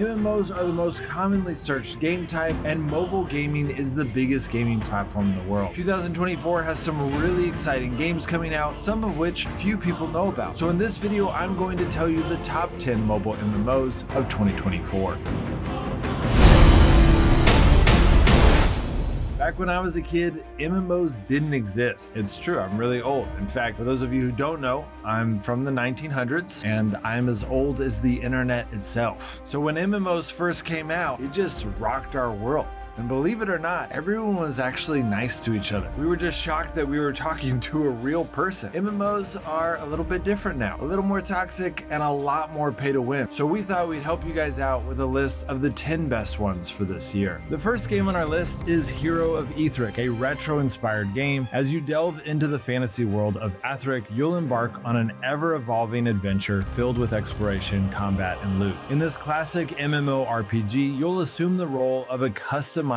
MMOs are the most commonly searched game type, and mobile gaming is the biggest gaming platform in the world. 2024 has some really exciting games coming out, some of which few people know about. So in this video, I'm going to tell you the top 10 mobile MMOs of 2024. Back when I was a kid, MMOs didn't exist. It's true, I'm really old. In fact, for those of you who don't know, I'm from the 1900s and I'm as old as the internet itself. So when MMOs first came out, it just rocked our world. And believe it or not, everyone was actually nice to each other. We were just shocked that we were talking to a real person. MMOs are a little bit different now, a little more toxic and a lot more pay to win. So we thought we'd help you guys out with a list of the 10 best ones for this year. The first game on our list is Hero of Aethric, a retro-inspired game. As you delve into the fantasy world of Aethric, you'll embark on an ever-evolving adventure filled with exploration, combat, and loot. In this classic MMORPG, you'll assume the role of a customizable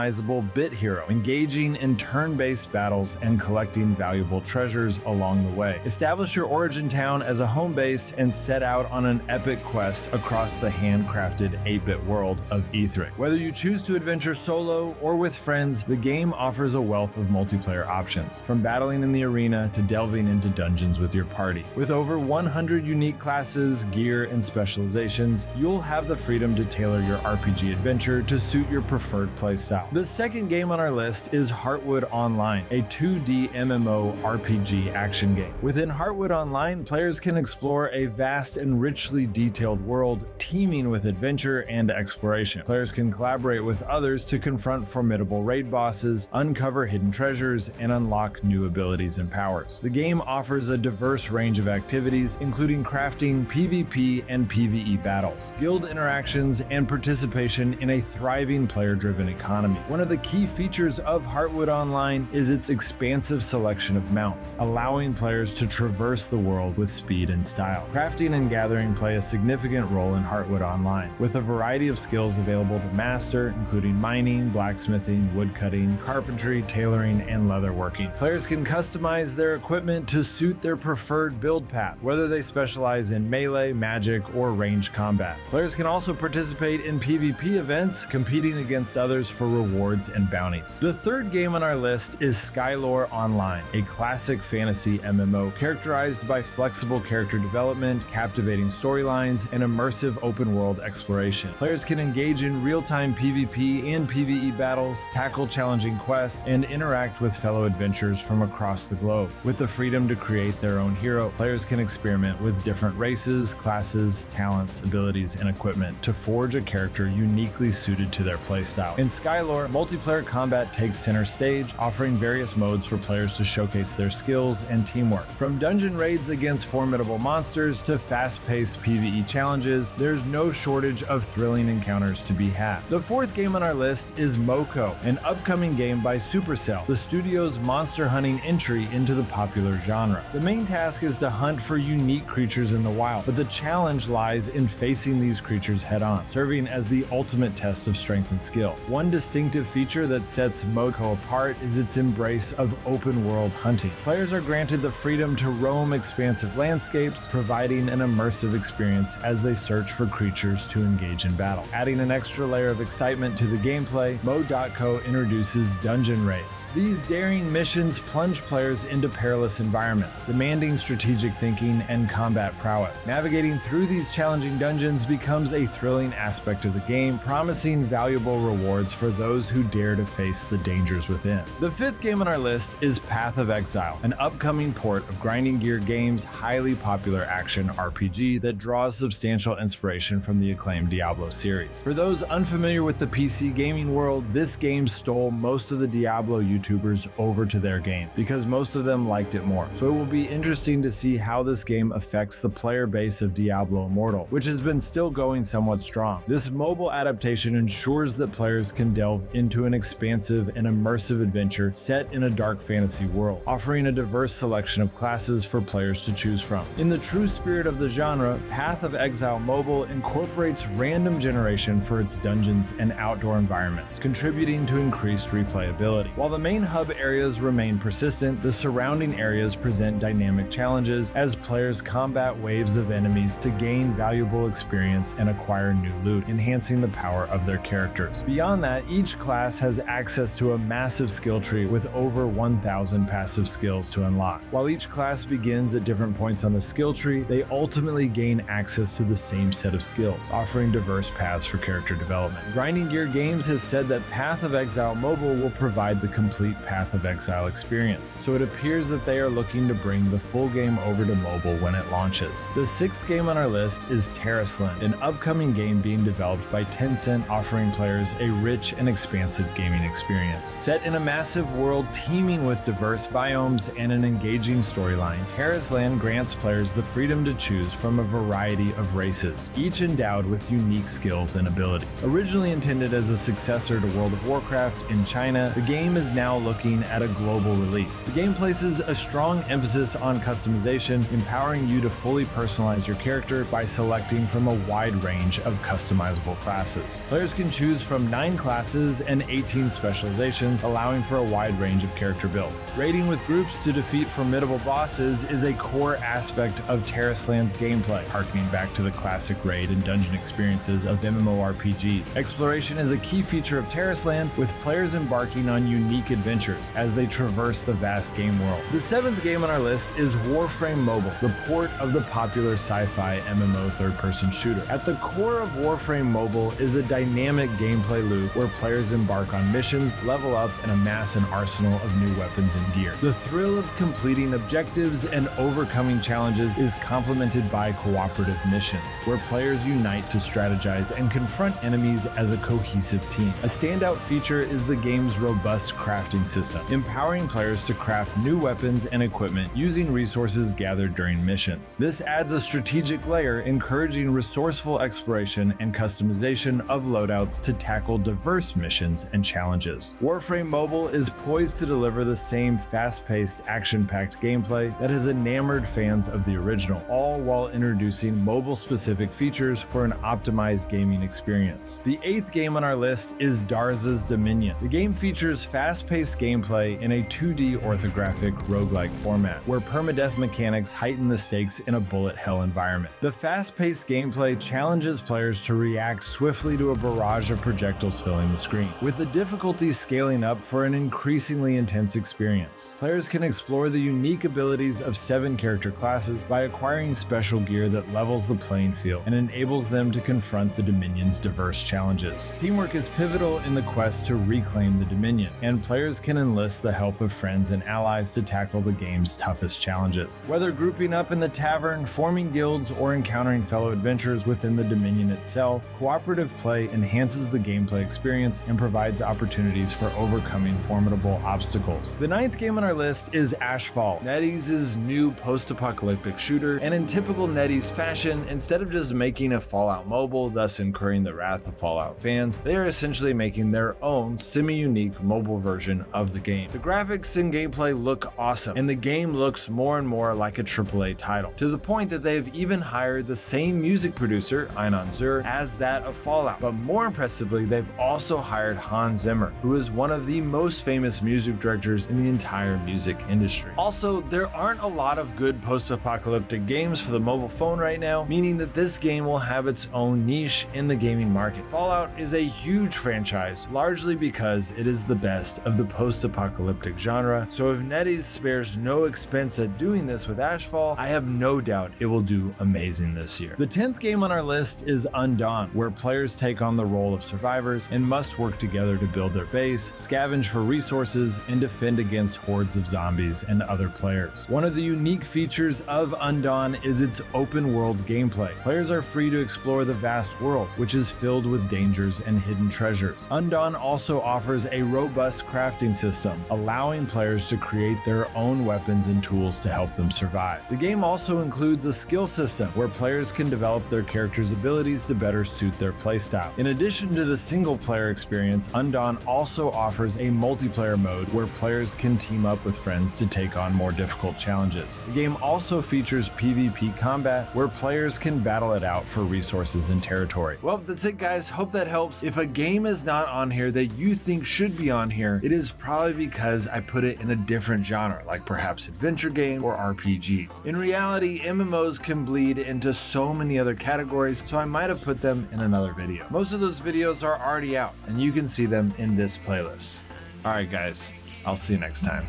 bit hero, engaging in turn-based battles and collecting valuable treasures along the way. Establish your origin town as a home base and set out on an epic quest across the handcrafted 8-bit world of Aethric. Whether you choose to adventure solo or with friends, the game offers a wealth of multiplayer options, from battling in the arena to delving into dungeons with your party. With over 100 unique classes, gear, and specializations, you'll have the freedom to tailor your RPG adventure to suit your preferred playstyle. The second game on our list is Heartwood Online, a 2D MMORPG action game. Within Heartwood Online, players can explore a vast and richly detailed world teeming with adventure and exploration. Players can collaborate with others to confront formidable raid bosses, uncover hidden treasures, and unlock new abilities and powers. The game offers a diverse range of activities, including crafting, PvP, and PvE battles, guild interactions, and participation in a thriving player-driven economy. One of the key features of Heartwood Online is its expansive selection of mounts, allowing players to traverse the world with speed and style. Crafting and gathering play a significant role in Heartwood Online, with a variety of skills available to master, including mining, blacksmithing, woodcutting, carpentry, tailoring, and leatherworking. Players can customize their equipment to suit their preferred build path, whether they specialize in melee, magic, or ranged combat. Players can also participate in PvP events, competing against others for rewards and bounties. The third game on our list is Skylore Online, a classic fantasy MMO characterized by flexible character development, captivating storylines, and immersive open-world exploration. Players can engage in real-time PvP and PvE battles, tackle challenging quests, and interact with fellow adventurers from across the globe. With the freedom to create their own hero, players can experiment with different races, classes, talents, abilities, and equipment to forge a character uniquely suited to their playstyle. In Skylore, multiplayer combat takes center stage, offering various modes for players to showcase their skills and teamwork. From dungeon raids against formidable monsters to fast-paced PvE challenges, there's no shortage of thrilling encounters to be had. The fourth game on our list is Moco, an upcoming game by Supercell, the studio's monster hunting entry into the popular genre. The main task is to hunt for unique creatures in the wild, but the challenge lies in facing these creatures head-on, serving as the ultimate test of strength and skill. One distinctive feature that sets Moco apart is its embrace of open-world hunting. Players are granted the freedom to roam expansive landscapes, providing an immersive experience as they search for creatures to engage in battle. Adding an extra layer of excitement to the gameplay, Mo.co introduces dungeon raids. These daring missions plunge players into perilous environments, demanding strategic thinking and combat prowess. Navigating through these challenging dungeons becomes a thrilling aspect of the game, promising valuable rewards for those who dare to face the dangers within. The fifth game on our list is Path of Exile, an upcoming port of Grinding Gear Games' highly popular action RPG that draws substantial inspiration from the acclaimed Diablo series. For those unfamiliar with the PC gaming world, this game stole most of the Diablo YouTubers over to their game, because most of them liked it more. So it will be interesting to see how this game affects the player base of Diablo Immortal, which has been still going somewhat strong. This mobile adaptation ensures that players can delve delve into an expansive and immersive adventure set in a dark fantasy world, offering a diverse selection of classes for players to choose from. In the true spirit of the genre, Path of Exile Mobile incorporates random generation for its dungeons and outdoor environments, contributing to increased replayability. While the main hub areas remain persistent, the surrounding areas present dynamic challenges as players combat waves of enemies to gain valuable experience and acquire new loot, enhancing the power of their characters. Beyond that, each class has access to a massive skill tree with over 1,000 passive skills to unlock. While each class begins at different points on the skill tree, they ultimately gain access to the same set of skills, offering diverse paths for character development. Grinding Gear Games has said that Path of Exile Mobile will provide the complete Path of Exile experience, so it appears that they are looking to bring the full game over to mobile when it launches. The sixth game on our list is Tarisland, an upcoming game being developed by Tencent, offering players a rich and expansive gaming experience. Set in a massive world teeming with diverse biomes and an engaging storyline, Tarisland grants players the freedom to choose from a variety of races, each endowed with unique skills and abilities. Originally intended as a successor to World of Warcraft in China, the game is now looking at a global release. The game places a strong emphasis on customization, empowering you to fully personalize your character by selecting from a wide range of customizable classes. Players can choose from 9 classes and 18 specializations, allowing for a wide range of character builds. Raiding with groups to defeat formidable bosses is a core aspect of Tarisland's gameplay, harkening back to the classic raid and dungeon experiences of MMORPGs. Exploration is a key feature of Tarisland, with players embarking on unique adventures as they traverse the vast game world. The seventh game on our list is Warframe Mobile, the port of the popular sci-fi MMO third-person shooter. At the core of Warframe Mobile is a dynamic gameplay loop where players embark on missions, level up, and amass an arsenal of new weapons and gear. The thrill of completing objectives and overcoming challenges is complemented by cooperative missions, where players unite to strategize and confront enemies as a cohesive team. A standout feature is the game's robust crafting system, empowering players to craft new weapons and equipment using resources gathered during missions. This adds a strategic layer, encouraging resourceful exploration and customization of loadouts to tackle diverse missions and challenges. Warframe Mobile is poised to deliver the same fast-paced, action-packed gameplay that has enamored fans of the original, all while introducing mobile-specific features for an optimized gaming experience. The eighth game on our list is Darza's Dominion. The game features fast-paced gameplay in a 2D orthographic roguelike format, where permadeath mechanics heighten the stakes in a bullet hell environment. The fast-paced gameplay challenges players to react swiftly to a barrage of projectiles filling the screen, with the difficulty scaling up for an increasingly intense experience. Players can explore the unique abilities of 7 character classes by acquiring special gear that levels the playing field and enables them to confront the Dominion's diverse challenges. Teamwork is pivotal in the quest to reclaim the Dominion, and players can enlist the help of friends and allies to tackle the game's toughest challenges. Whether grouping up in the tavern, forming guilds, or encountering fellow adventurers within the Dominion itself, cooperative play enhances the gameplay experience and provides opportunities for overcoming formidable obstacles. The ninth game on our list is Ashfall, NetEase's new post-apocalyptic shooter, and in typical NetEase fashion, instead of just making a Fallout mobile, thus incurring the wrath of Fallout fans, they are essentially making their own semi-unique mobile version of the game. The graphics and gameplay look awesome, and the game looks more and more like a AAA title, to the point that they've even hired the same music producer, Einon Zur, as that of Fallout. But more impressively, they've also hired Hans Zimmer, who is one of the most famous music directors in the entire music industry. Also, there aren't a lot of good post-apocalyptic games for the mobile phone right now, meaning that this game will have its own niche in the gaming market. Fallout is a huge franchise, largely because it is the best of the post-apocalyptic genre, so if NetEase spares no expense at doing this with Ashfall, I have no doubt it will do amazing this year. The 10th game on our list is Undawn, where players take on the role of survivors and must work together to build their base, scavenge for resources, and defend against hordes of zombies and other players. One of the unique features of Undawn is its open world gameplay. Players are free to explore the vast world, which is filled with dangers and hidden treasures. Undawn also offers a robust crafting system, allowing players to create their own weapons and tools to help them survive. The game also includes a skill system where players can develop their characters' abilities to better suit their playstyle. In addition to the single player experience, Undawn also offers a multiplayer mode where players can team up with friends to take on more difficult challenges. The game also features PvP combat where players can battle it out for resources and territory. Well, that's it guys, hope that helps. If a game is not on here that you think should be on here, it is probably because I put it in a different genre, like perhaps adventure game or RPGs. In reality, MMOs can bleed into so many other categories, so I might have put them in another video. Most of those videos are already out, and you can see them in this playlist. Alright guys, I'll see you next time.